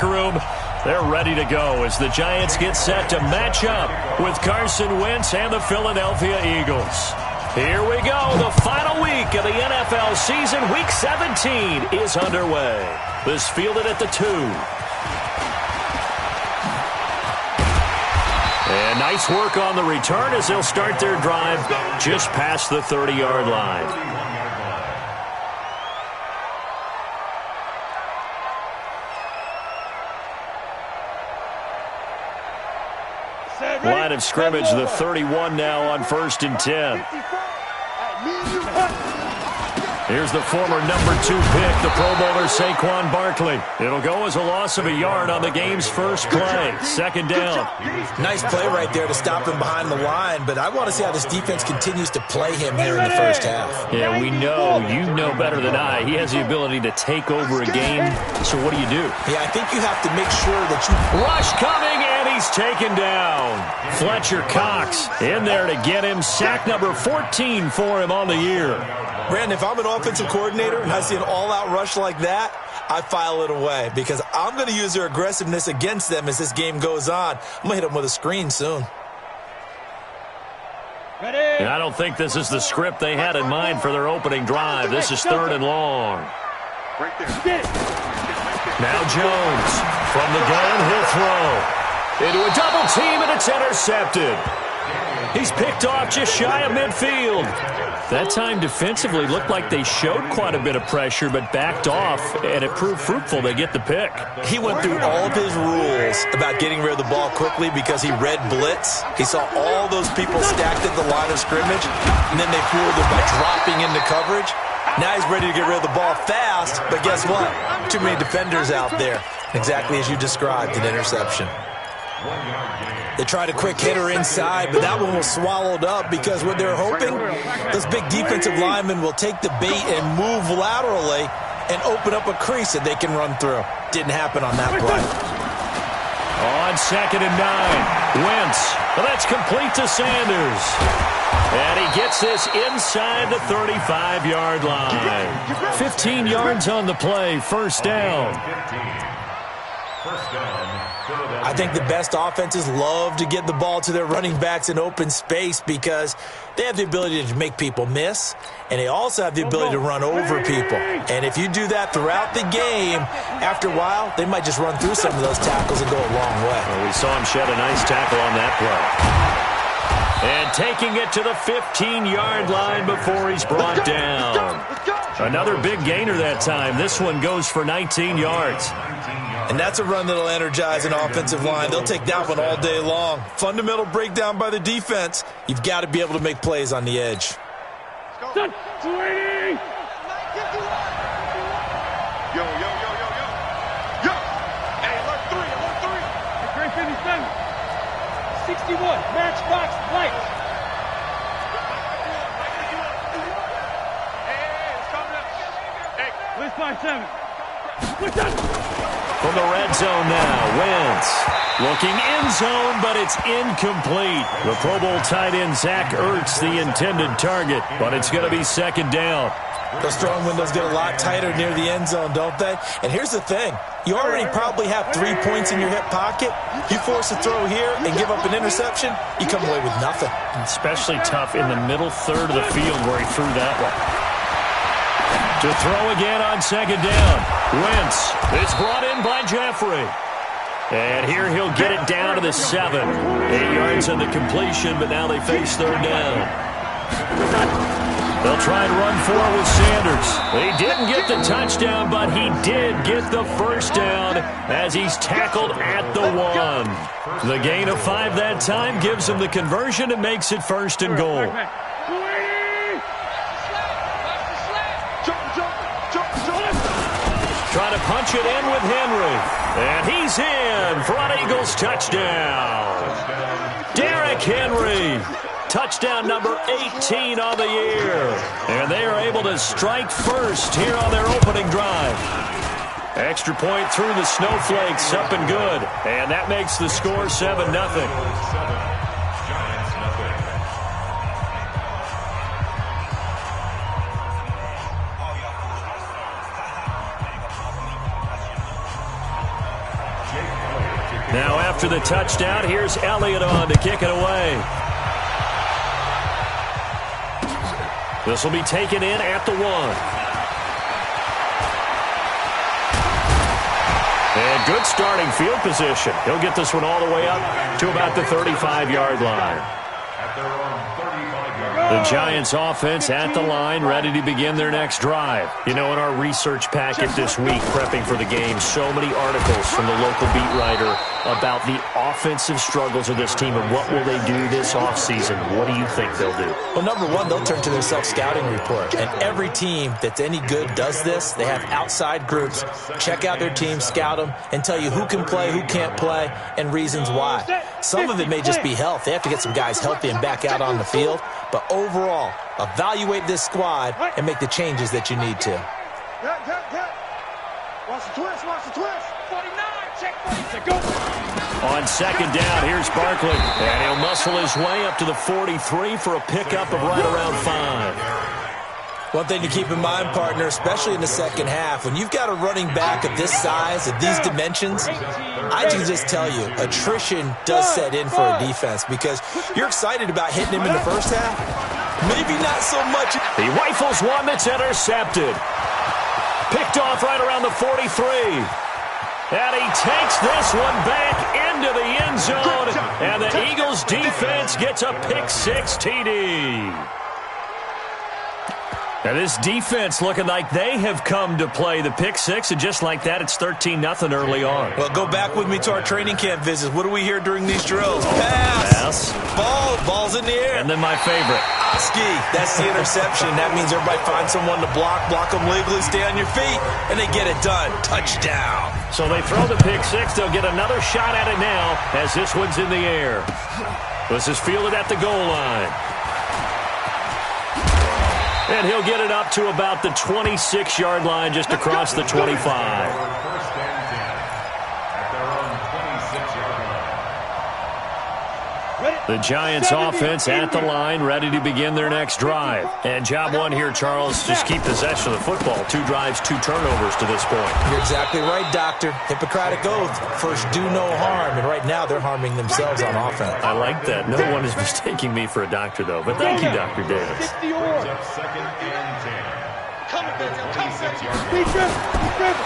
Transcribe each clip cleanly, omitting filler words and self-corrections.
locker room, they're ready to go as the Giants get set to match up with Carson Wentz and the Philadelphia Eagles. Here we go. The final week of the NFL season. Week 17 is underway. This fielded at the 2. And nice work on the return as they'll start their drive just past the 30-yard line. Line of scrimmage, the 31 now on 1st and 10. Here's the former number 2 pick, the Pro Bowler Saquon Barkley. It'll go as a loss of a yard on the game's first play. 2nd down. Nice play right there to stop him behind the line, but I want to see how this defense continues to play him here in the first half. Yeah, we know, you know better than I, he has the ability to take over a game. So what do? Yeah, I think you have to make sure that you... Rush coming, and he's taken down. Fletcher Cox in there to get him. Sack number 14 for him on the year. Brandon, if I'm an offensive coordinator and I see an all-out rush like that, I file it away because I'm going to use their aggressiveness against them as this game goes on. I'm going to hit them with a screen soon. And I don't think this is the script they had in mind for their opening drive. This is 3rd and long. Right there. Now Jones from the gun, he'll throw. Into a double team, and it's intercepted. He's picked off just shy of midfield. That time defensively looked like they showed quite a bit of pressure but backed off, and it proved fruitful. They get the pick. He went through all of his rules about getting rid of the ball quickly because he read blitz. He saw all those people stacked at the line of scrimmage, and then they fooled him by dropping into coverage. Now he's ready to get rid of the ball fast, but guess what? Too many defenders out there. Exactly as you described, an interception. They tried a quick hitter inside, but that one was swallowed up because what they're hoping, those big defensive linemen will take the bait and move laterally and open up a crease that they can run through. Didn't happen on that play. On 2nd and 9, Wentz. Well, that's complete to Sanders. And he gets this inside the 35-yard line. 15 yards on the play, 1st down. I think the best offenses love to get the ball to their running backs in open space because they have the ability to make people miss, and they also have the ability to run over people. And if you do that throughout the game, after a while, they might just run through some of those tackles and go a long way. Well, we saw him shed a nice tackle on that play. And taking it to the 15-yard line before he's brought down. Another big gainer that time. This one goes for 19 yards. And that's a run that'll energize an offensive line. They'll take that one all day long. Fundamental breakdown by the defense. You've got to be able to make plays on the edge. Yo. Hey, alert 3. Great 57. 61. Matchbox lights. Hey, it's coming up. Hey. Where's 57? What's that? From the red zone now, Wentz looking end zone, but it's incomplete. The Pro Bowl tight end Zach Ertz, the intended target, but it's going to be 2nd down. Those throwing windows get a lot tighter near the end zone, don't they? And here's the thing. You already probably have 3 points in your hip pocket. You force a throw here and give up an interception, you come away with nothing. Especially tough in the middle third of the field where he threw that one. To throw again on 2nd down. Wentz is brought in by Jeffrey. And here he'll get it down to the 7. 8 yards on the completion, but now they face 3rd down. They'll try and run 4 with Sanders. He didn't get the touchdown, but he did get the 1st down as he's tackled at the 1. The gain of 5 that time gives him the conversion and makes it 1st and goal. Trying to punch it in with Henry. And he's in for an Eagles touchdown. Derrick Henry. Touchdown number 18 on the year. And they are able to strike first here on their opening drive. Extra point through the snowflakes, up and good. And that makes the score 7-0. Now after the touchdown, here's Elliott on to kick it away. This will be taken in at the 1. And good starting field position. He'll get this one all the way up to about the 35-yard line. The Giants offense at the line, ready to begin their next drive. You know, in our research packet this week, prepping for the game, so many articles from the local beat writer about the offensive struggles of this team and what will they do this offseason. What do you think they'll do? Well, number one, they'll turn to their self-scouting report. And every team that's any good does this. They have outside groups. Check out their team, scout them, and tell you who can play, who can't play, and reasons why. Some of it may just be health. They have to get some guys healthy and back out on the field. But overall, evaluate this squad and make the changes that you need to. Watch the twist, watch the twist. 49, check 40, go. On second down, here's Barkley. And he'll muscle his way up to the 43 for a pickup of right around 5. One thing to keep in mind, partner, especially in the second half, when you've got a running back of this size, of these dimensions, I can just tell you, attrition does set in for a defense because you're excited about hitting him in the first half. Maybe not so much. He rifles one that's intercepted. Picked off right around the 43. And he takes this one back into the end zone. And the Eagles defense gets a pick-6 TD. Now this defense looking like they have come to play the pick-6, and just like that, it's 13-0 early on. Well, go back with me to our training camp visits. What do we hear during these drills? Pass. Ball's in the air. And then my favorite. Oski, that's the interception. That means everybody finds someone to block them legally, stay on your feet, and they get it done. Touchdown. So they throw the pick-6. They'll get another shot at it now as this one's in the air. This is fielded at the goal line. And he'll get it up to about the 26-yard line just across the 25. The Giants offense at the line, ready to begin their next drive. And job one here, Charles, just keep possession of the football. 2 drives, 2 turnovers to this point. You're exactly right, Doctor. Hippocratic oath. First, do no harm. And right now, they're harming themselves on offense. I like that. No one is mistaking me for a doctor, though. But thank you, Dr. Davis.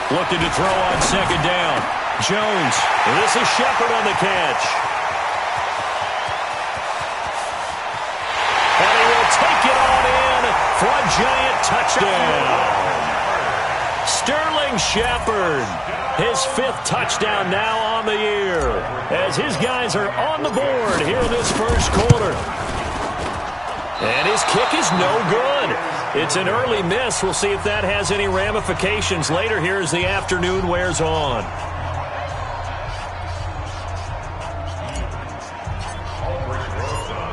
Looking to throw on second down. Jones. And this is Shepard on the catch. And he will take it on in for a giant touchdown. Sterling Shepard, his 5th touchdown now on the year, as his guys are on the board here in this first quarter. And his kick is no good. It's an early miss. We'll see if that has any ramifications later here as the afternoon wears on.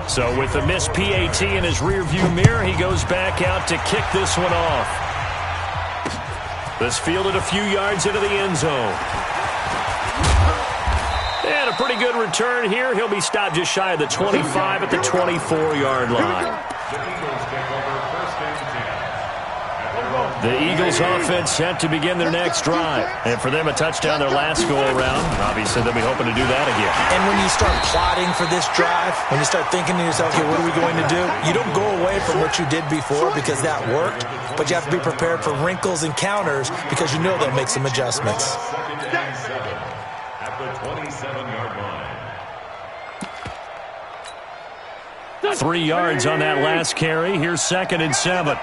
So with the missed PAT in his rearview mirror, he goes back out to kick this one off. This fielded a few yards into the end zone. And a pretty good return here. He'll be stopped just shy of the 25 at the 24-yard line. The Eagles offense set to begin their next drive. And for them, a touchdown their last go-around. Obviously, they'll be hoping to do that again. And when you start plotting for this drive, when you start thinking to yourself, okay, what are we going to do? You don't go away from what you did before because that worked, but you have to be prepared for wrinkles and counters because you know they'll make some adjustments. At the 27-yard line. 3 yards on that last carry. Here's 2nd and 7.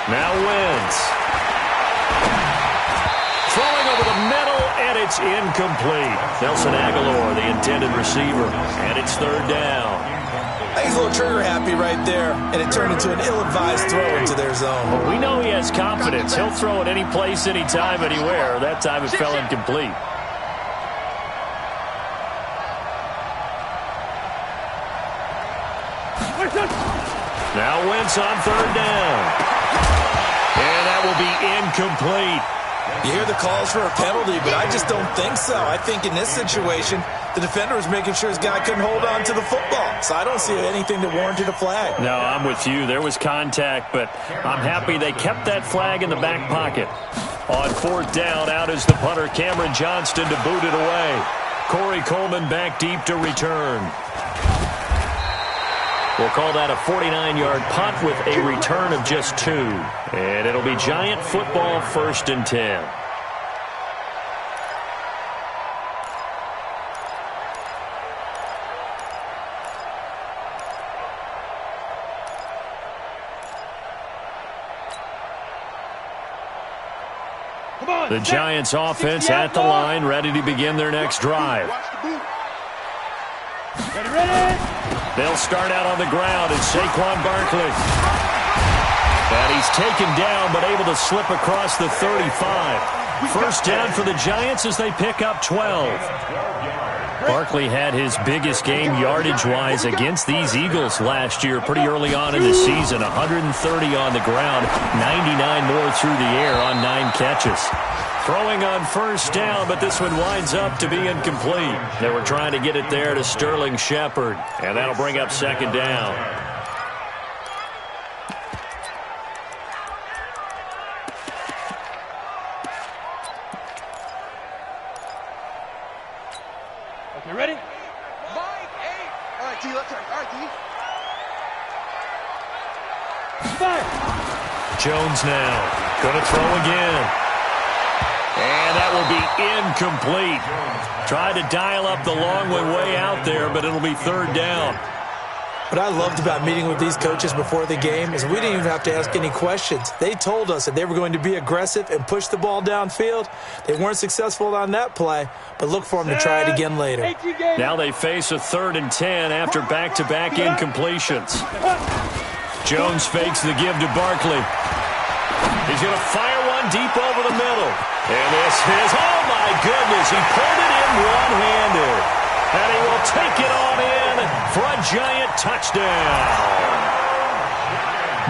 Now Wentz. Throwing over the middle, and it's incomplete. Nelson Aguilar, the intended receiver, and it's 3rd down. He's a little trigger happy right there, and it turned into an ill-advised throw into their zone. Well, we know he has confidence. He'll throw it any place, anytime, anywhere. That time it fell incomplete. Now Wentz on 3rd down. And that will be incomplete. You hear the calls for a penalty, but I just don't think so. I think in this situation, the defender was making sure his guy couldn't hold on to the football. So I don't see anything that warranted a flag. No, I'm with you. There was contact, but I'm happy they kept that flag in the back pocket. On fourth down, out is the punter, Cameron Johnston, to boot it away. Corey Coleman back deep to return. We'll call that a 49-yard punt with a return of just 2. And it'll be Giant football, 1st and 10. The Giants offense at the line, ready to begin their next drive. They'll start out on the ground. It's Saquon Barkley. And he's taken down, but able to slip across the 35. First down for the Giants as they pick up 12. Barkley had his biggest game yardage-wise against these Eagles last year pretty early on in the season. 130 on the ground, 99 more through the air on 9 catches. Throwing on first down, but this one winds up to be incomplete. They were trying to get it there to Sterling Shepard, and that'll bring up 2nd down. Okay, ready? Mike, 8. All right, D, left turn. All right, D. 5. Jones now. Going to throw again. And that will be incomplete. Tried to dial up the long one way out there, but it'll be 3rd down. What I loved about meeting with these coaches before the game is we didn't even have to ask any questions. They told us that they were going to be aggressive and push the ball downfield. They weren't successful on that play, but look for them to try it again later. Now they face a 3rd and 10 after back-to-back incompletions. Jones fakes the give to Barkley. He's going to fire one deep over the middle. And this is, oh my goodness, he pulled it in one-handed. And he will take it on in for a Giant touchdown.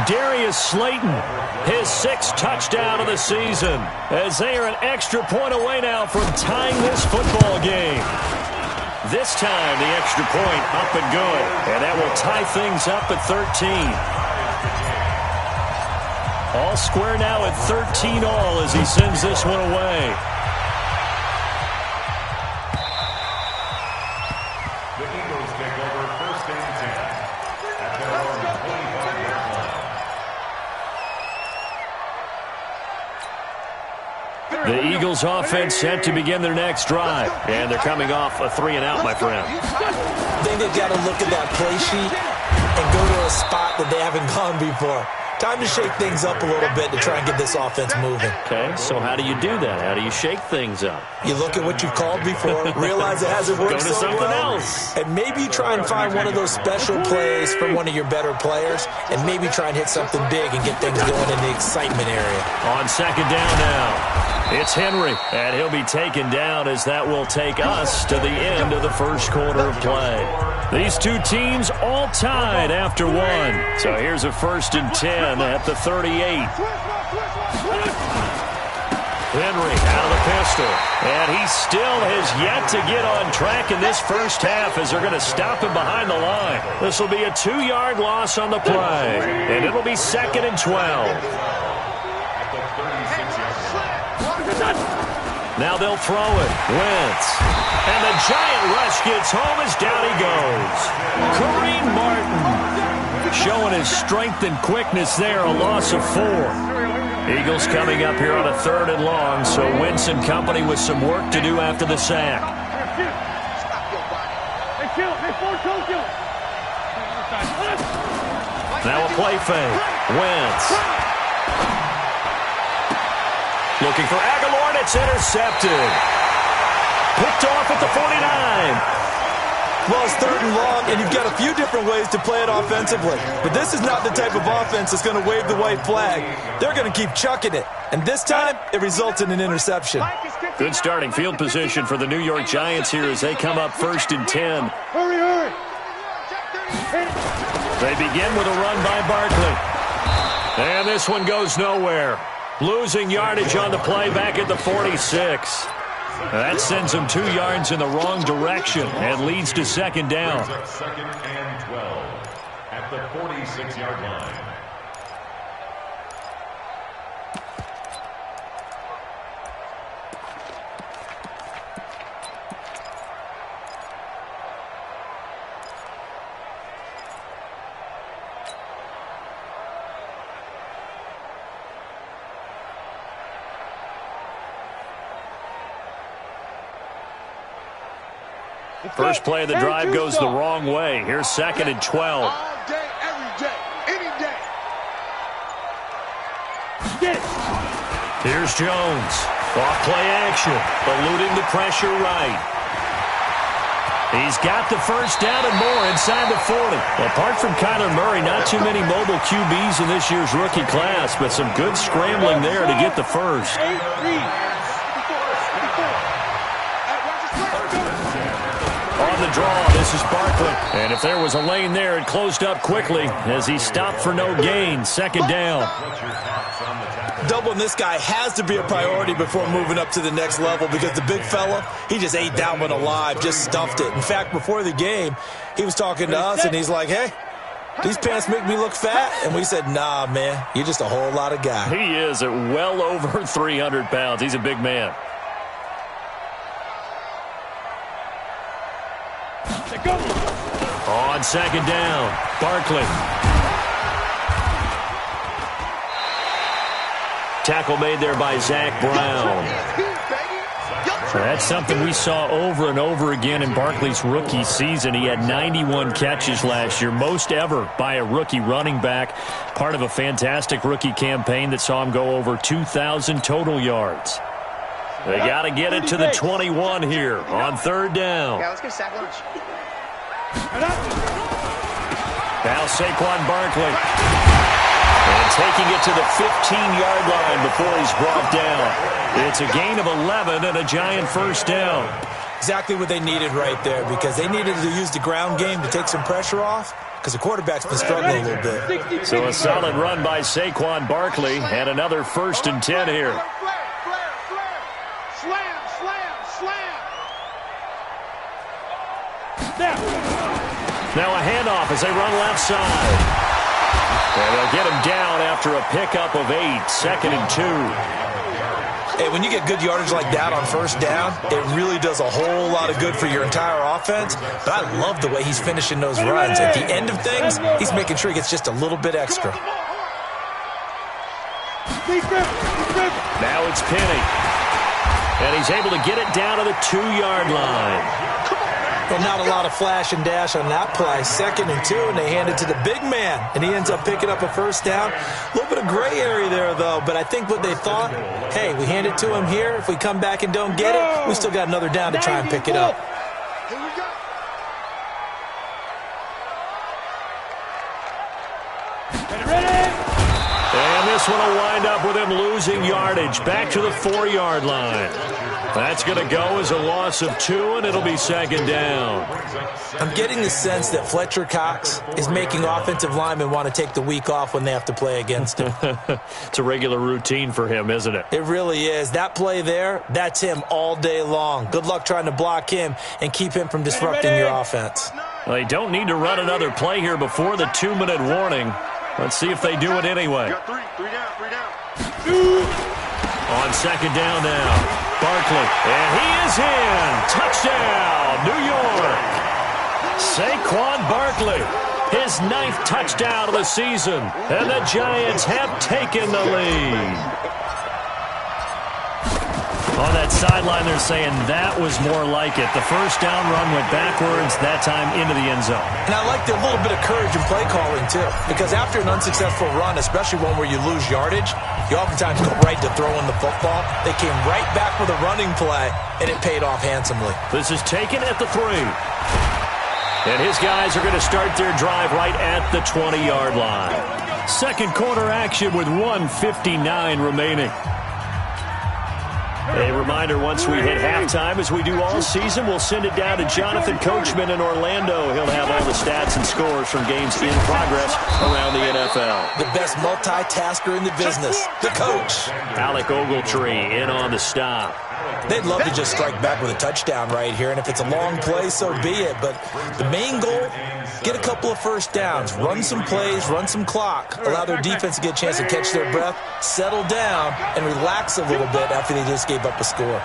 Darius Slayton, his 6th touchdown of the season, as they are an extra point away now from tying this football game. This time, the extra point up and good. And that will tie things up at 13. All square now at 13 all as he sends this one away. The Eagles take over 1st and 10 at their own 25-yard line. The Eagles offense set to begin their next drive. And they're coming off a 3-and-out, my friend. I think they've got to look at that play sheet and go to a spot that they haven't gone before. Time to shake things up a little bit to try and get this offense moving. Okay, so how do you do that? How do you shake things up? You look at what you've called before, realize it hasn't worked Go to so something well, else. and maybe you try and find one of those special plays from one of your better players, and maybe try and hit something big and get things going in the excitement area. On 2nd down now, it's Henry, and he'll be taken down as that will take us to the end of the first quarter of play. These two teams all tied after 1. So here's a 1st and 10 at the 38. Henry out of the pistol, and he still has yet to get on track in this first half as they're going to stop him behind the line. This will be a 2-yard loss on the play, and it'll be 2nd and 12. Now they'll throw it. Wentz. And the Giant rush gets home as down he goes. Kareem Martin showing his strength and quickness there, a loss of 4. Eagles coming up here on a 3rd and long, so Wentz and company with some work to do after the sack. Now a play fake. Wentz. Looking for Aguilar, and it's intercepted. Picked off at the 49. Well, it's 3rd and long, and you've got a few different ways to play it offensively. But this is not the type of offense that's going to wave the white flag. They're going to keep chucking it. And this time, it results in an interception. Good starting field position for the New York Giants here as they come up 1st and 10. Hurry, hurry. They begin with a run by Barkley. And this one goes nowhere. Losing yardage on the play back at the 46. That sends them 2 yards in the wrong direction and leads to 2nd down. 2nd and 12 at the 46-yard line. First play of the drive goes the wrong way. Here's 2nd and 12. All day, every day, any day. Here's Jones. Off play action. Eluding the pressure right. He's got the first down and more inside the 40. Apart from Kyler Murray, not too many mobile QBs in this year's rookie class, but some good scrambling there to get the first. On the draw, this is Barkley. And if there was a lane there, it closed up quickly as he stopped for no gain. 2nd down. Doubling this guy has to be a priority before moving up to the next level because the big fella, he just ate that one alive, just stuffed it. In fact, before the game, he was talking to us, and he's like, hey, these pants make me look fat? And we said, nah, man, you're just a whole lot of guy. He is at well over 300 pounds. He's a big man. On 2nd down, Barkley. Tackle made there by Zach Brown. That's something we saw over and over again in Barkley's rookie season. He had 91 catches last year, most ever by a rookie running back. Part of a fantastic rookie campaign that saw him go over 2,000 total yards. They got to get it to the 21 here on 3rd down. Yeah, let's get sack lunch. Now Saquon Barkley. And taking it to the 15-yard line before he's brought down. It's a gain of 11 and a giant first down. Exactly what they needed right there because they needed to use the ground game to take some pressure off because the quarterback's been struggling a little bit. So a solid run by Saquon Barkley and another 1st and 10 here. Slam, slam, slam. Now a handoff as they run left side. And they'll get him down after a pickup of 8, 2nd and 2. Hey, when you get good yardage like that on 1st down, it really does a whole lot of good for your entire offense. But I love the way he's finishing those runs. At the end of things, he's making sure he gets just a little bit extra. Now it's Penny. And he's able to get it down to the 2-yard line. Well, not a lot of flash and dash on that play. 2nd and 2, and they hand it to the big man. And he ends up picking up a first down. A little bit of gray area there, though. But I think what they thought, hey, we hand it to him here. If we come back and don't get it, we still got another down to try and pick it up. Here we go. And this one will wind up with him losing yardage back to the 4-yard line. That's going to go as a loss of 2, and it'll be 2nd down. I'm getting the sense that Fletcher Cox is making offensive linemen want to take the week off when they have to play against him. It's a regular routine for him, isn't it? It really is. That play there, that's him all day long. Good luck trying to block him and keep him from disrupting your offense. Well, they don't need to run another play here before the 2-minute warning. Let's see if they do it anyway. Three down. On 2nd down now, Barkley, and he is in. Touchdown, New York. Saquon Barkley, his 9th touchdown of the season, and the Giants have taken the lead. On that sideline, they're saying that was more like it. The first down run went backwards, that time into the end zone. And I like the little bit of courage in play calling, too. Because after an unsuccessful run, especially one where you lose yardage, you oftentimes go right to throwing the football. They came right back with a running play, and it paid off handsomely. This is taken at the 3. And his guys are going to start their drive right at the 20-yard line. Second quarter action with 1:59 remaining. A reminder, once we hit halftime, as we do all season, we'll send it down to Jonathan Coachman in Orlando. He'll have all the stats and scores from games in progress around the NFL. The best multitasker in the business, the coach. Alec Ogletree in on the stop. They'd love to just strike back with a touchdown right here, and if it's a long play, so be it. But the main goal, get a couple of first downs, run some plays, run some clock, allow their defense to get a chance to catch their breath, settle down, and relax a little bit after they just gave up a score.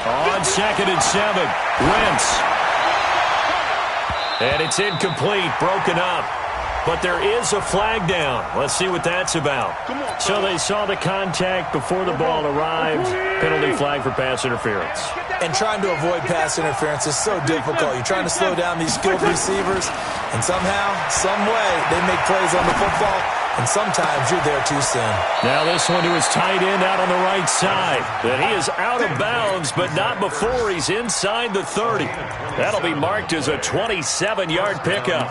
On 2nd and 7, Wentz. And it's incomplete, broken up. But there is a flag down. Let's see what that's about. So they saw the contact before the ball arrived. Penalty flag for pass interference. And trying to avoid pass interference is so difficult. You're trying to slow down these skilled receivers, and somehow, some way, they make plays on the football, and sometimes you're there too soon. Now this one to his tight end out on the right side. And he is out of bounds, but not before he's inside the 30. That'll be marked as a 27-yard pickup.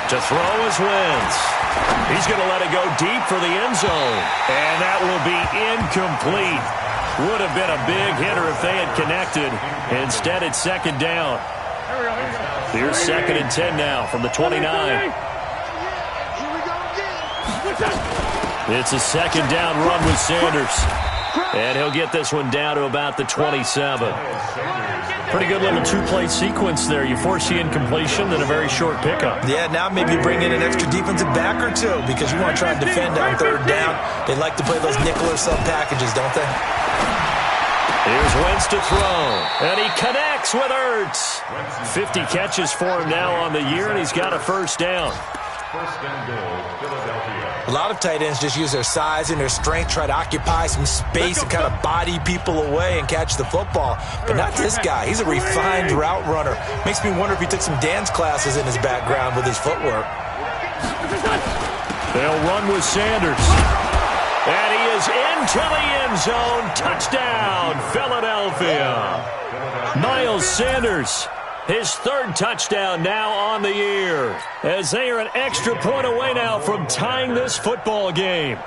To throw is Wentz. He's going to let it go deep for the end zone. And that will be incomplete. Would have been a big hitter if they had connected. Instead, it's second down. Here's 2nd and 10 now from the 29. It's a second down run with Sanders. And he'll get this one down to about the 27. Pretty good little two-play sequence there. You force the incompletion, then a very short pickup. Yeah, now maybe bring in an extra defensive back or two because you want to try and defend on third down. They like to play those nickel or sub packages, don't they? Here's Wentz to throw, and he connects with Ertz. 50 catches for him now on the year, and he's got a first down. First and goal, Philadelphia. A lot of tight ends just use their size and their strength, try to occupy some space and kind of body people away and catch the football. But not this guy. He's a refined route runner. Makes me wonder if he took some dance classes in his background with his footwork. They'll run with Sanders. And he is into the end zone. Touchdown, Philadelphia. Miles Sanders. His 3rd touchdown now on the year, as they are an extra point away now from tying this football game.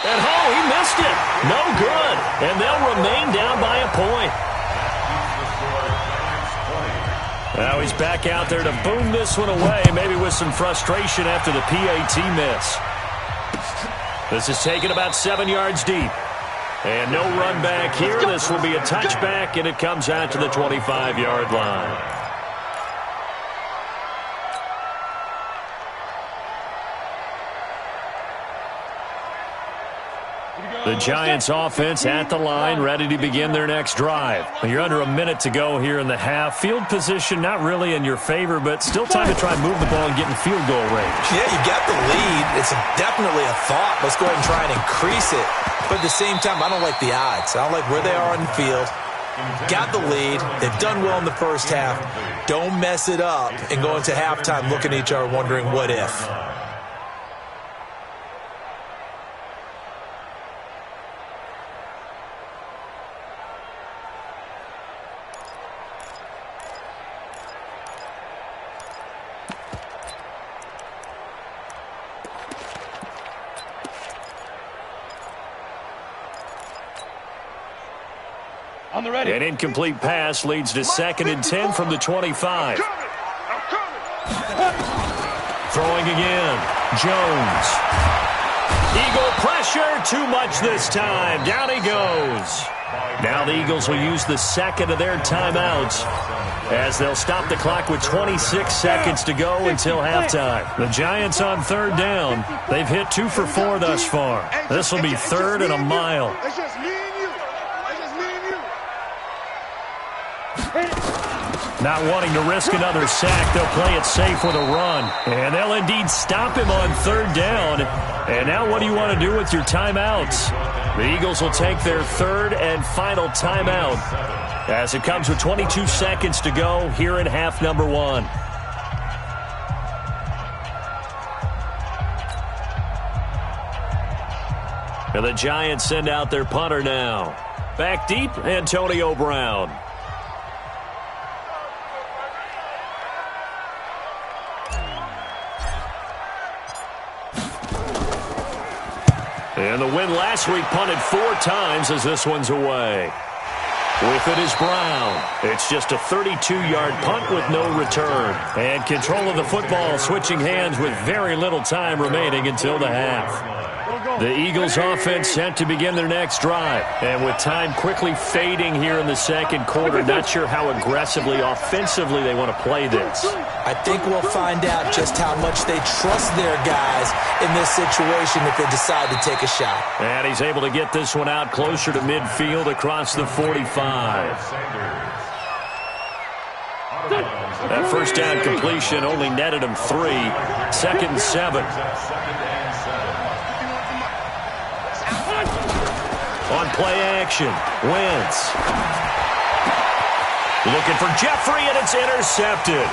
And he missed it. No good. And they'll remain down by a point. Now he's back out there to boom this one away, maybe with some frustration after the PAT miss. This is taken about 7 yards deep. And no run back here. This will be a touchback, and it comes out to the 25-yard line. The Giants offense at the line, ready to begin their next drive. You're under a minute to go here in the half. Field position not really in your favor, but still time to try and move the ball and get in field goal range. Yeah, you got the lead. It's definitely a thought. Let's go ahead and try and increase it. But at the same time, I don't like the odds. I don't like where they are on the field. Got the lead. They've done well in the first half. Don't mess it up and go into halftime looking at each other wondering what if. An incomplete pass leads to 2nd and 10 from the 25. Throwing again. Jones. Eagle pressure. Too much this time. Down he goes. Now the Eagles will use the 2nd of their timeouts as they'll stop the clock with 26 seconds to go until halftime. The Giants on 3rd down. They've hit 2 for 4 thus far. This will be 3rd and a mile. Not wanting to risk another sack, they'll play it safe with a run. And they'll indeed stop him on 3rd down. And now what do you want to do with your timeouts? The Eagles will take their 3rd and final timeout as it comes with 22 seconds to go here in half number 1. And the Giants send out their punter now. Back deep, Antonio Brown. And the win last week punted 4 times as this one's away. With it is Brown. It's just a 32-yard punt with no return. And control of the football switching hands with very little time remaining until the half. The Eagles offense set to begin their next drive. And with time quickly fading here in the second quarter, not sure how aggressively, offensively they want to play this. I think we'll find out just how much they trust their guys in this situation if they decide to take a shot. And he's able to get this one out closer to midfield across the 45. That first down completion only netted him 3. 2nd and 7. On play action, Wentz. Looking for Jeffrey, and it's intercepted.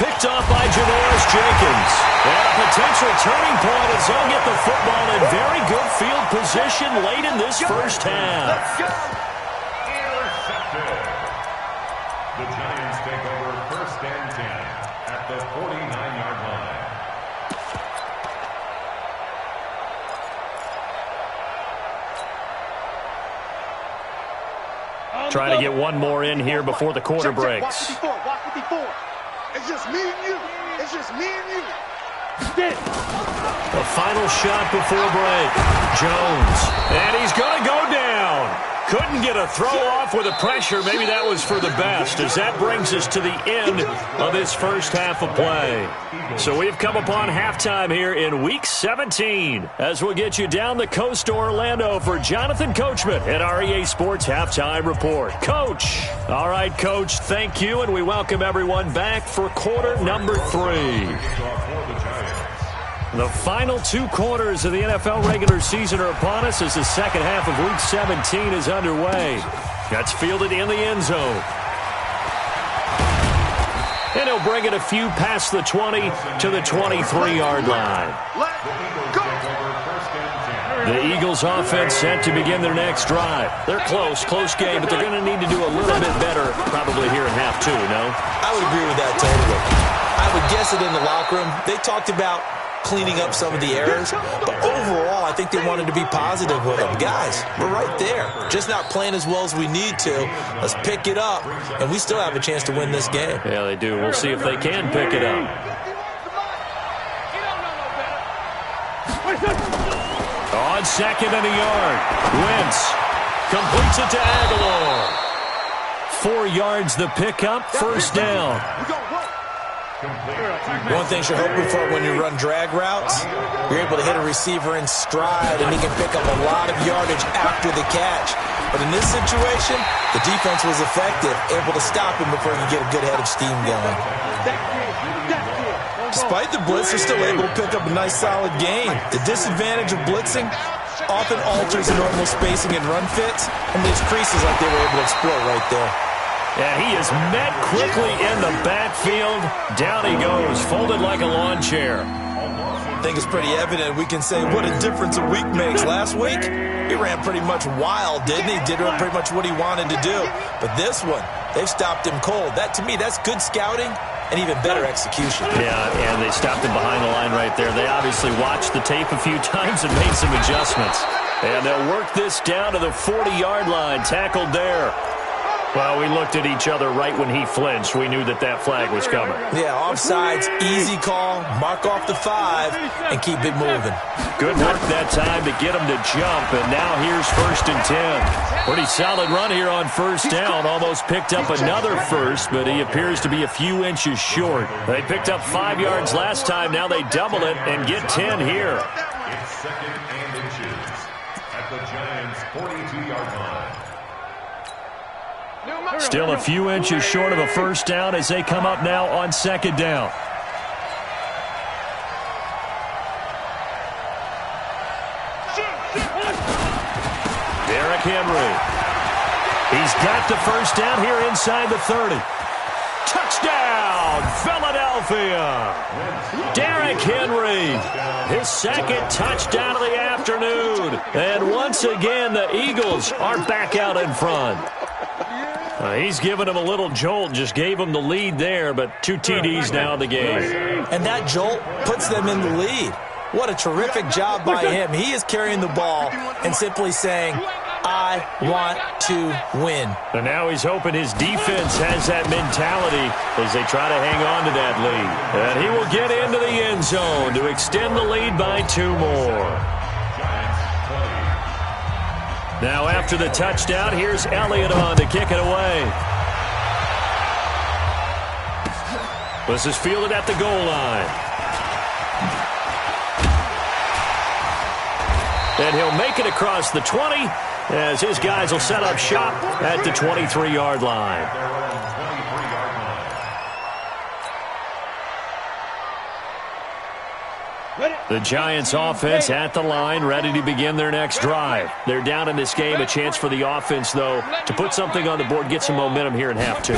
Picked off by Janoris Jenkins. And a potential turning point as they'll get the football in very good field position late in this first half. Intercepted. The Giants take over 1st and 10 at the 49-yard line. Trying to get one more in here before the quarter breaks. Watch 54. It's just me and you. It's just me and you. The final shot before break. Jones. And he's going to go down. Couldn't get a throw off with the pressure. Maybe that was for the best, as that brings us to the end of this first half of play. So we've come upon halftime here in Week 17, as we'll get you down the coast to Orlando for Jonathan Coachman at our EA Sports Halftime Report. Coach. All right, Coach, thank you, and we welcome everyone back for quarter number 3. The final 2 quarters of the NFL regular season are upon us as the second half of Week 17 is underway. That's fielded in the end zone. And he'll bring it a few past the 20 to the 23-yard line. The Eagles offense set to begin their next drive. They're close game, but they're going to need to do a little bit better probably here in half 2, no? I would agree with that totally. I would guess it in the locker room. They talked about cleaning up some of the errors, but overall I think they wanted to be positive with them. Guys, we're right there, just not playing as well as we need to. Let's pick it up, and we still have a chance to win this game. Yeah, they do. We'll see if they can pick it up. On 2nd and a yard, Wentz completes it to Aguilar. 4 yards the pickup, first down. One thing you're hoping for when you run drag routes, you're able to hit a receiver in stride, and he can pick up a lot of yardage after the catch. But in this situation, the defense was effective, able to stop him before he could get a good head of steam going. Despite the blitz, they're still able to pick up a nice, solid gain. The disadvantage of blitzing often alters the normal spacing and run fits, and leaves creases like they were able to exploit right there. And he is met quickly in the backfield. Down he goes, folded like a lawn chair. I think it's pretty evident we can say what a difference a week makes. Last week, he ran pretty much wild, didn't he? Did pretty much what he wanted to do. But this one, they've stopped him cold. That, to me, that's good scouting and even better execution. Yeah, and they stopped him behind the line right there. They obviously watched the tape a few times and made some adjustments. And they'll work this down to the 40-yard line, tackled there. Well, we looked at each other right when he flinched. We knew that that flag was coming. Yeah, offsides, easy call, mark off the 5, and keep it moving. Good work that time to get him to jump, and now here's 1st and 10. Pretty solid run here on first down. Almost picked up another first, but he appears to be a few inches short. They picked up 5 yards last time. Now they double it and get 10 here. It's 2nd and inches at the Giants' 42-yard line. Still a few inches short of a first down as they come up now on 2nd down. Derrick Henry. He's got the first down here inside the 30. Touchdown, Philadelphia. Derrick Henry, his 2nd touchdown of the afternoon. And once again, the Eagles are back out in front. He's given him a little jolt, just gave him the lead there, but 2 TDs now in the game. And that jolt puts them in the lead. What a terrific job by him. He is carrying the ball and simply saying, I want to win. And now he's hoping his defense has that mentality as they try to hang on to that lead. And he will get into the end zone to extend the lead by 2 more. Now after the touchdown, here's Elliott on to kick it away. This is fielded at the goal line. And he'll make it across the 20 as his guys will set up shop at the 23-yard line. The Giants offense at the line, ready to begin their next drive. They're down in this game. A chance for the offense, though, to put something on the board, get some momentum here in half 2.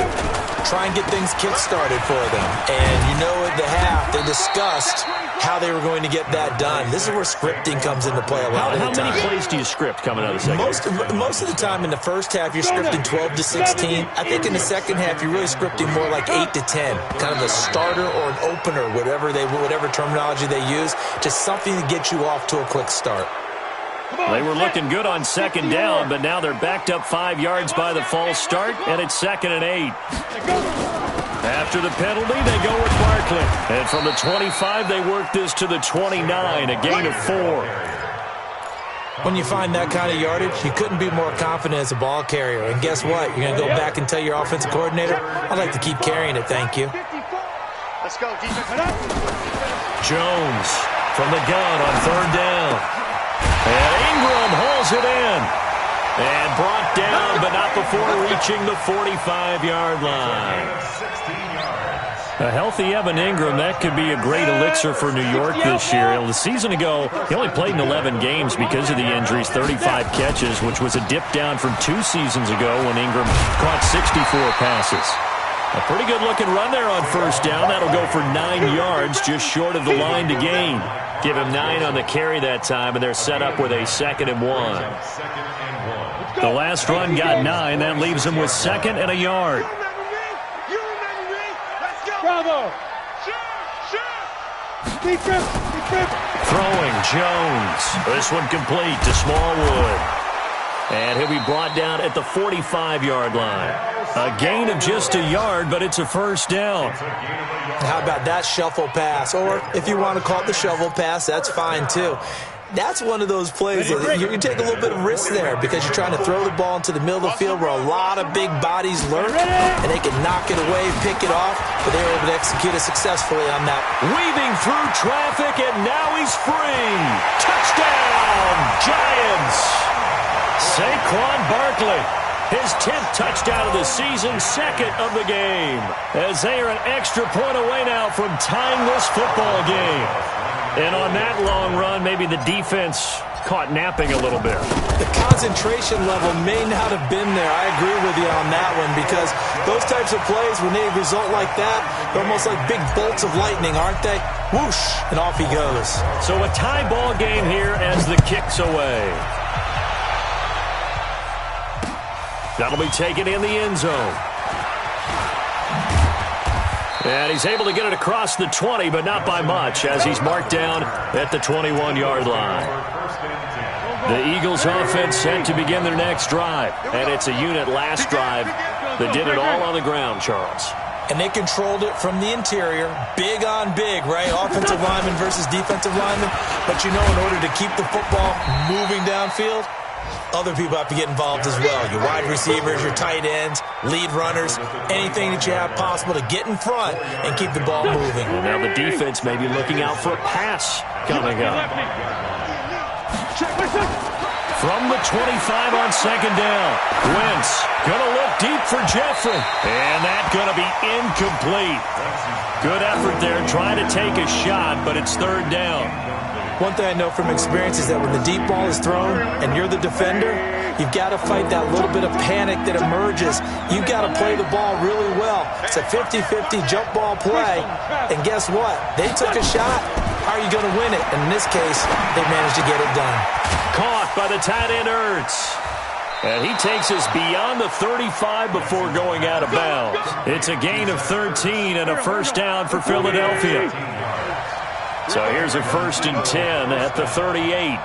Try and get things kick-started for them. And you know at the half, they discussed how they were going to get that done. This is where scripting comes into play a lot of the time. How many plays do you script coming out of the second? Most of the time in the first half, you're scripting 12 to 16. I think in the second half, you're really scripting more like 8 to 10. Kind of a starter or an opener, whatever terminology they use. Just something to get you off to a quick start. They were looking good on second down, but now they're backed up 5 yards by the false start, and it's 2nd and 8. After the penalty, they go with Barkley. And from the 25, they work this to the 29, a gain of 4. When you find that kind of yardage, you couldn't be more confident as a ball carrier. And guess what? You're going to go back and tell your offensive coordinator, I'd like to keep carrying it, thank you. Let's go, defense. Jones from the gun on 3rd down. And Ingram hauls it in. And brought down, but not before reaching the 45-yard line. A healthy Evan Ingram, that could be a great elixir for New York this year. The season ago, he only played in 11 games because of the injuries, 35 catches, which was a dip down from 2 seasons ago when Ingram caught 64 passes. A pretty good-looking run there on 1st down. That'll go for 9 yards, just short of the line to gain. Give him 9 on the carry that time, and they're set up with a 2nd and 1. The last run got 9. That leaves them with 2nd and a yard. Bravo! Throwing Jones. This one complete to Smallwood. And he'll be brought down at the 45-yard line. A gain of just a yard, but it's a 1st down. How about that shuffle pass? Or if you want to call it the shovel pass, that's fine too. That's one of those plays that you take a little bit of risk there because you're trying to throw the ball into the middle of the field where a lot of big bodies lurk, and they can knock it away, pick it off, but they were able to execute it successfully on that. Weaving through traffic, and now he's free. Touchdown, Giants! Saquon Barkley, his 10th touchdown of the season, 2nd of the game, as they are an extra point away now from tying this football game. And on that long run, maybe the defense caught napping a little bit. The concentration level may not have been there. I agree with you on that one because those types of plays, when they result like that, they're almost like big bolts of lightning, aren't they? Whoosh, and off he goes. So a tie ball game here as the kick's away. That'll be taken in the end zone. And he's able to get it across the 20, but not by much, as he's marked down at the 21-yard line. The Eagles offense set to begin their next drive. And it's a unit last drive that did it all on the ground, Charles. And they controlled it from the interior, big on big, right? Offensive lineman versus defensive lineman. But you know, in order to keep the football moving downfield, other people have to get involved as well. Your wide receivers, your tight ends, lead runners, anything that you have possible to get in front and keep the ball moving. And now the defense may be looking out for a pass coming up. From the 25 on 2nd down, Wentz going to look deep for Jeffrey. And that's going to be incomplete. Good effort there, trying to take a shot, but it's 3rd down. One thing I know from experience is that when the deep ball is thrown and you're the defender, you've got to fight that little bit of panic that emerges. You've got to play the ball really well. It's a 50-50 jump ball play. And guess what? They took a shot. How are you going to win it? And in this case, they managed to get it done. Caught by the tight end, Ertz. And he takes us beyond the 35 before going out of bounds. It's a gain of 13 and a 1st down for Philadelphia. So here's a 1st and 10 at the 38.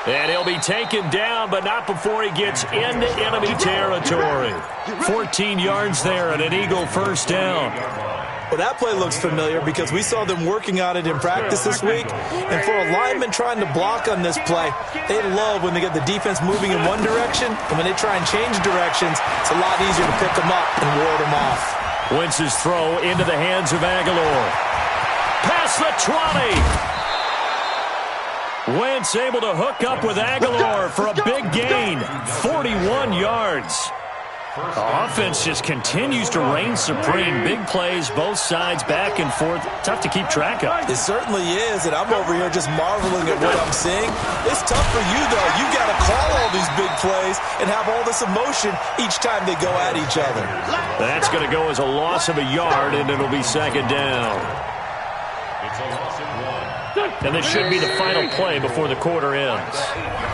And he'll be taken down, but not before he gets into enemy territory. 14 yards there and an Eagle 1st down. Well, that play looks familiar because we saw them working on it in practice this week. And for a lineman trying to block on this play, they love when they get the defense moving in one direction. And when they try and change directions, it's a lot easier to pick them up and ward them off. Wentz's throw into the hands of Aguilar. Past the 20. Wentz able to hook up with Aguilar for a big gain. 41 yards. The offense just continues to reign supreme. Big plays, both sides, back and forth. Tough to keep track of. It certainly is, and I'm over here just marveling at what I'm seeing. It's tough for you, though. You got to call all these big plays and have all this emotion each time they go at each other. That's going to go as a loss of a yard, and it'll be second down. It's a loss of 1. And this should be the final play before the quarter ends.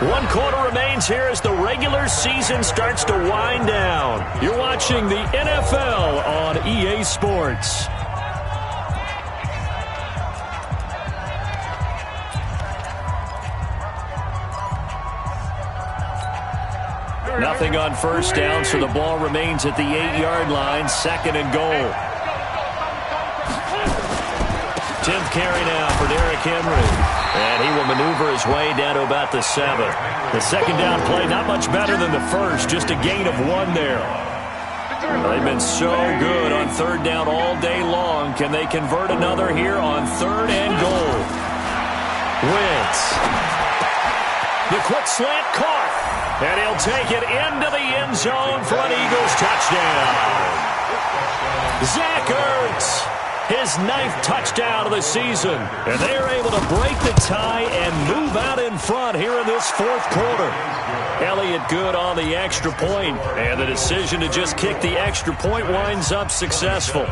1 quarter remains here as the regular season starts to wind down. You're watching the NFL on EA Sports. Nothing on first down, so the ball remains at the 8-yard line, second and goal. 10th carry now for Derrick Henry. And he will maneuver his way down to about the 7. The second down play, not much better than the first, just a gain of 1 there. They've been so good on third down all day long. Can they convert another here on 3rd and goal? Wentz. The quick slant caught. And he'll take it into the end zone for an Eagles touchdown. Zach Ertz. His 9th touchdown of the season. And they are able to break the tie and move out in front here in this 4th quarter. Elliott good on the extra point, and the decision to just kick the extra point winds up successful.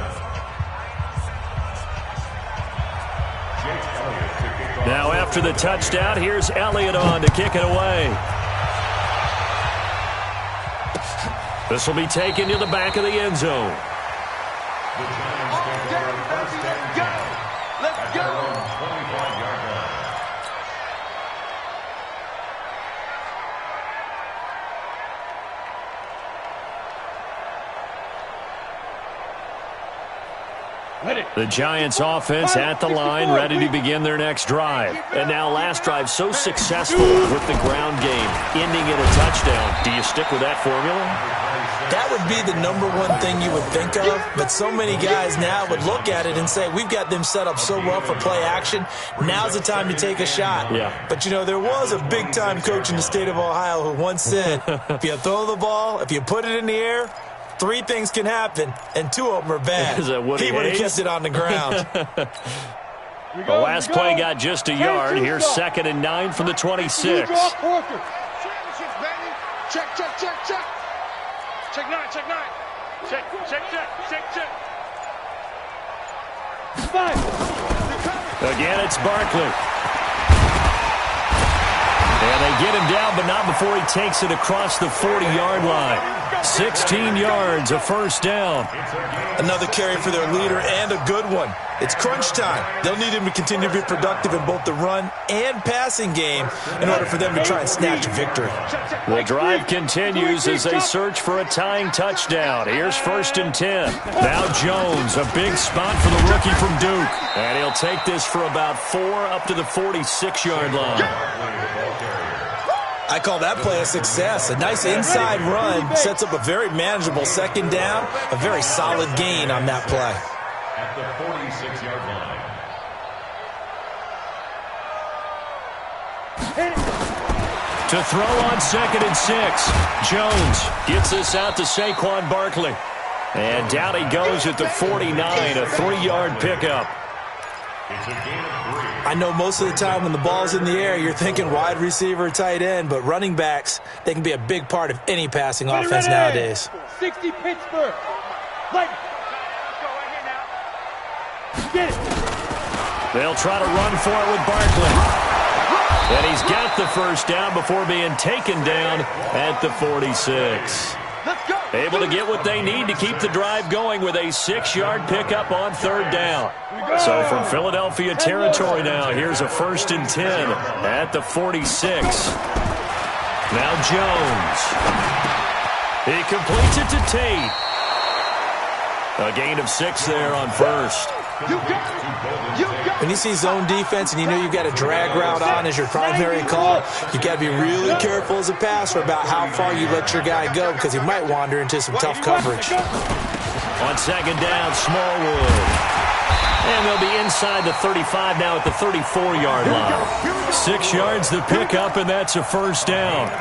Now after the touchdown, here's Elliott on to kick it away. This will be taken to the back of the end zone. The Giants take over first and 10 at their own 25-yard line. The Giants offense at the line, ready to begin their next drive. And now last drive so successful with the ground game, ending in a touchdown. Do you stick with that formula? That would be the #1 thing you would think of, but so many guys now would look at it and say, we've got them set up so well for play action, now's the time to take a shot. Yeah. But, you know, there was a big-time coach in the state of Ohio who once said, if you throw the ball, if you put it in the air, 3 things can happen, and 2 of them are bad. Is that Woody He would have Hayes? kept it on the ground. The last play got just a yard. Here's 2nd and 9 from the 26. Check, check, check, check. Check 9, check 9. Check, check, check, check, check. 5. Again, it's Barkley. And they get him down, but not before he takes it across the 40-yard line. 16 yards, a first down. Another carry for their leader and a good one. It's crunch time. They'll need him to continue to be productive in both the run and passing game in order for them to try and snatch a victory. The drive continues as they search for a tying touchdown. Here's 1st and 10. Now Jones, a big spot for the rookie from Duke. And he'll take this for about 4 up to the 46-yard line. I call that play a success. A nice inside run sets up a very manageable second down. A very solid gain on that play. At the 46-yard line. To throw on 2nd and 6. Jones gets this out to Saquon Barkley. And down he goes at the 49, a 3-yard pickup. It's a gain of 3. I know most of the time when the ball's in the air, you're thinking wide receiver, tight end, but running backs, they can be a big part of any passing offense nowadays. 60 Pittsburgh. Like. Get it. They'll try to run for it with Barkley. And he's got the first down before being taken down at the 46. Let's go. Able to get what they need to keep the drive going with a 6-yard pickup on 3rd down. So from Philadelphia territory now, here's a 1st and 10 at the 46. Now Jones. He completes it to Tate. A gain of 6 there on first. When you see zone defense and you know you've got a drag route on as your primary call, you've got to be really careful as a passer about how far you let your guy go because he might wander into some tough coverage. On second down, Smallwood. And they'll be inside the 35 now at the 34-yard line. 6 yards to pick up, and that's a first down.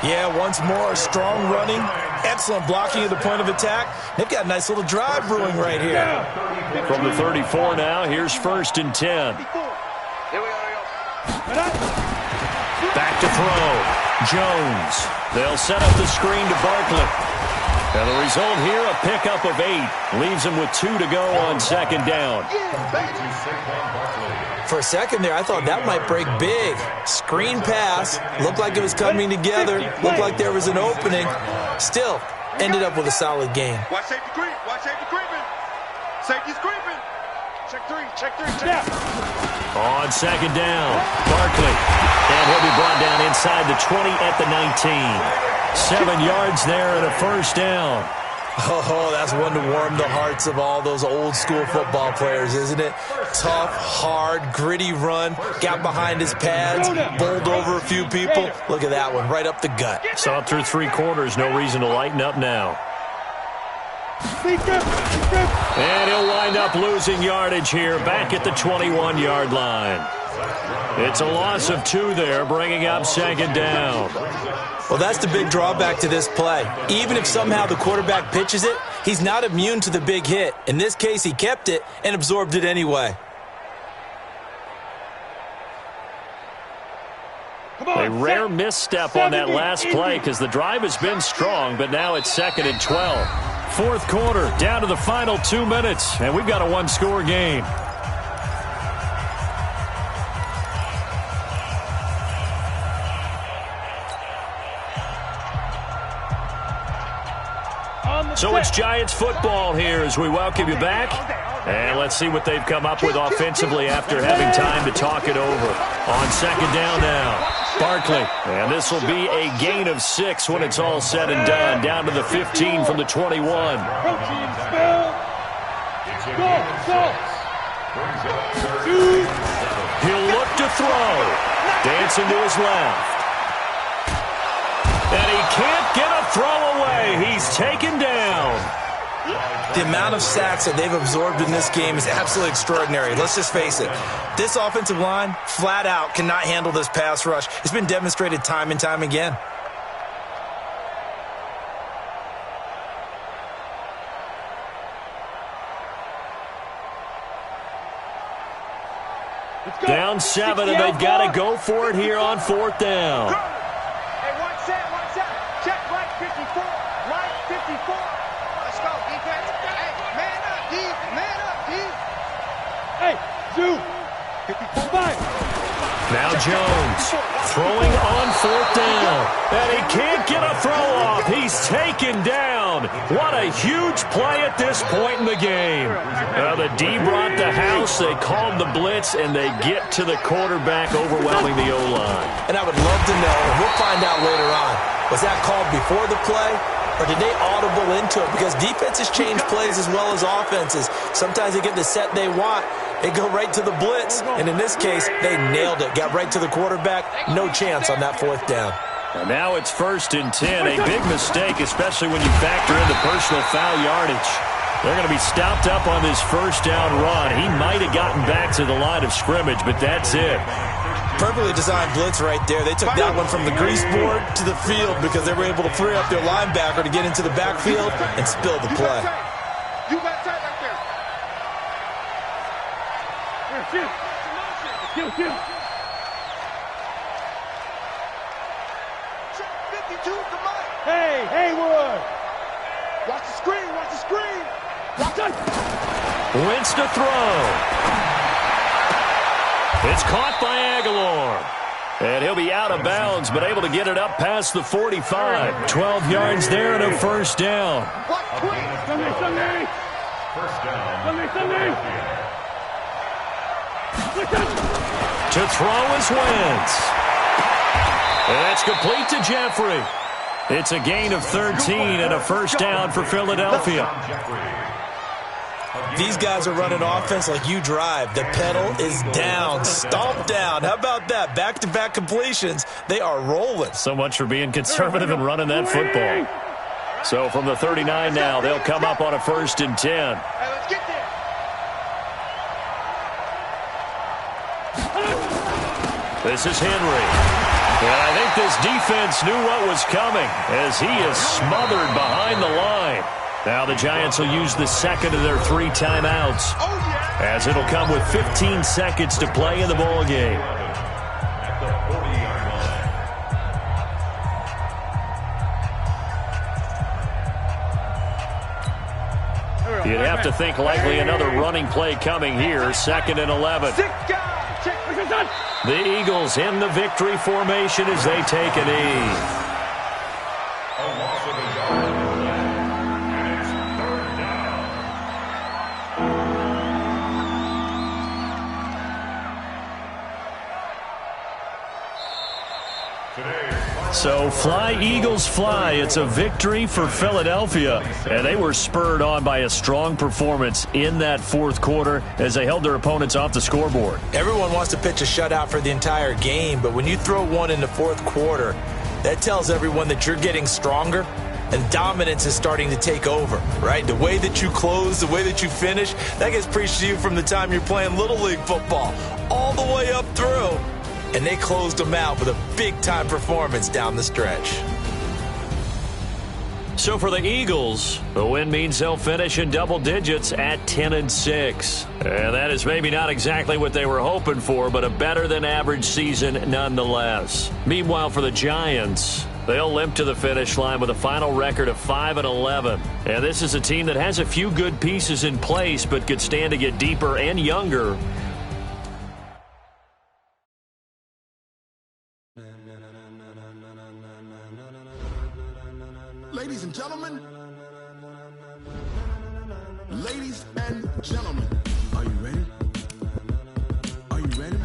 Yeah, once more, strong running, excellent blocking at the point of attack. They've got a nice little drive brewing right here. From the 34 now, here's first and 10. Back to throw. Jones. They'll set up the screen to Barkley. And the result here, a pickup of 8. Leaves him with 2 to go on second down. For a second there, I thought that might break big. Screen pass. Looked like it was coming together. Looked like there was an opening. Still, ended up with a solid gain. Watch safety creep. Watch safety creeping. Safety's creeping. Check 3. Check 3. Check 3. On second down, Barkley. And he'll be brought down inside the 20 at the 19. 7 yards there and a first down. Oh, that's one to warm the hearts of all those old school football players, isn't it? Tough, hard, gritty run. Got behind his pads, bowled over a few people. Look at that one, right up the gut. Saw it through 3 quarters. No reason to lighten up now. And he'll wind up losing yardage here back at the 21-yard line. It's a loss of 2 there, bringing up second down. Well, that's the big drawback to this play. Even if somehow the quarterback pitches it, he's not immune to the big hit. In this case, he kept it and absorbed it anyway. A rare misstep on that last play because the drive has been strong, but now it's second and 12. Fourth quarter, down to the final 2 minutes, and we've got a 1-score game. So it's Giants football here as we welcome you back. And let's see what they've come up with offensively after having time to talk it over. On second down now, Barkley. And this will be a gain of 6 when it's all said and done. Down to the 15 from the 21. He'll look to throw. Dancing to his left. And he can't get a throw away. He's taken down. The amount of sacks that they've absorbed in this game is absolutely extraordinary. Let's just face it. This offensive line, flat out, cannot handle this pass rush. It's been demonstrated time and time again. Down 7, and they've got to go for it here on 4th down. Hey, one set. Check right 54. Right 54. Let's go, defense. Hey, man up, D. Man up, D. Hey, Zoo. 55. Now Jones throwing on 4th down. And he can't get a throw off. He's taken down. What a huge play at this point in the game. The D brought the house. They called the blitz, and they get to the quarterback, overwhelming the O-line. And I would love to know, and we'll find out later on, was that called before the play, or did they audible into it? Because defenses change plays as well as offenses. Sometimes they get the set they want. They go right to the blitz, and in this case, they nailed it. Got right to the quarterback. No chance on that 4th down. And now it's 1st and 10. A big mistake, especially when you factor in the personal foul yardage. They're going to be stopped up on this 1st down run. He might have gotten back to the line of scrimmage, but that's it. Perfectly designed blitz right there. They took that one from the grease board to the field because they were able to free up their linebacker to get into the backfield and spill the play. You got tight right there. Kill. 52 to Mike. Hey, Haywood. Watch the screen. Watch it. Wentz to throw. It's caught by Aguilar. And he'll be out of bounds, but able to get it up past the 45. 12 yards there and a 1st down. Sunday. First down. Sunday. To throw is Wentz. And it's complete to Jeffrey. It's a gain of 13 and a 1st down for Philadelphia. These guys are running offense like you drive. The pedal is down, stomp down. How about that? Back-to-back completions. They are rolling. So much for being conservative and running that football. So from the 39 now, they'll come up on a 1st and 10. Hey, let's get there. This is Henry. And I think this defense knew what was coming as he is smothered behind the line. Now the Giants will use the second of their 3 timeouts, as it'll come with 15 seconds to play in the ball game. At the 40-yard line. You'd have to think likely another running play coming here. 2nd and 11. The Eagles in the victory formation as they take a knee. A loss of a yard on the left, and it's 3rd down. So fly, Eagles, fly. It's a victory for Philadelphia. And they were spurred on by a strong performance in that 4th quarter as they held their opponents off the scoreboard. Everyone wants to pitch a shutout for the entire game, but when you throw one in the 4th quarter, that tells everyone that you're getting stronger and dominance is starting to take over, right? The way that you close, the way that you finish, that gets preached to you from the time you're playing Little League football all the way up through. And they closed them out with a big-time performance down the stretch. So for the Eagles, the win means they'll finish in double digits at 10-6. And that is maybe not exactly what they were hoping for, but a better-than-average season nonetheless. Meanwhile, for the Giants, they'll limp to the finish line with a final record of 5-11. And this is a team that has a few good pieces in place, but could stand to get deeper and younger. Ladies and gentlemen, are you ready? Are you ready?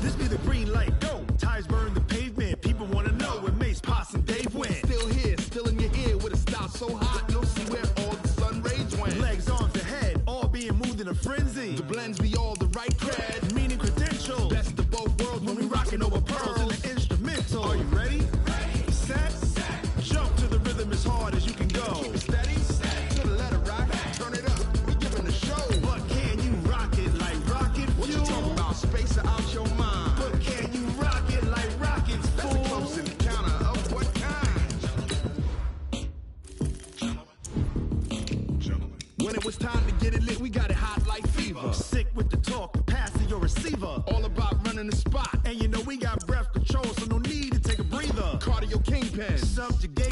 This be the green light, go. Tires burn the pavement. People want to know where Mace, Poss, and Dave went. Still here, still in your ear with a style so hot, you'll see where all the sun rays went. Legs, arms, the head, all being moved in a frenzy. The blends be all the right cred, meaning credentials. Best of both worlds when we rockin' over pearls in the instrumental. Are you ready? Ready. Set. Jump to the rhythm as hard as you can go. Steady. To the letter rock. Turn it up. We giving the show. But can you rock it like rocket fuel? What you talking about? Space out your mind. But can you rock it like rockets, fool? That's a close encounter of what kind? When it was time to get it lit, we got it hot like fever. Sick with the talk, pass to your receiver. All about running the spot. And you know we got breath control, so no need to take a breather. Cardio kingpin, subjugate.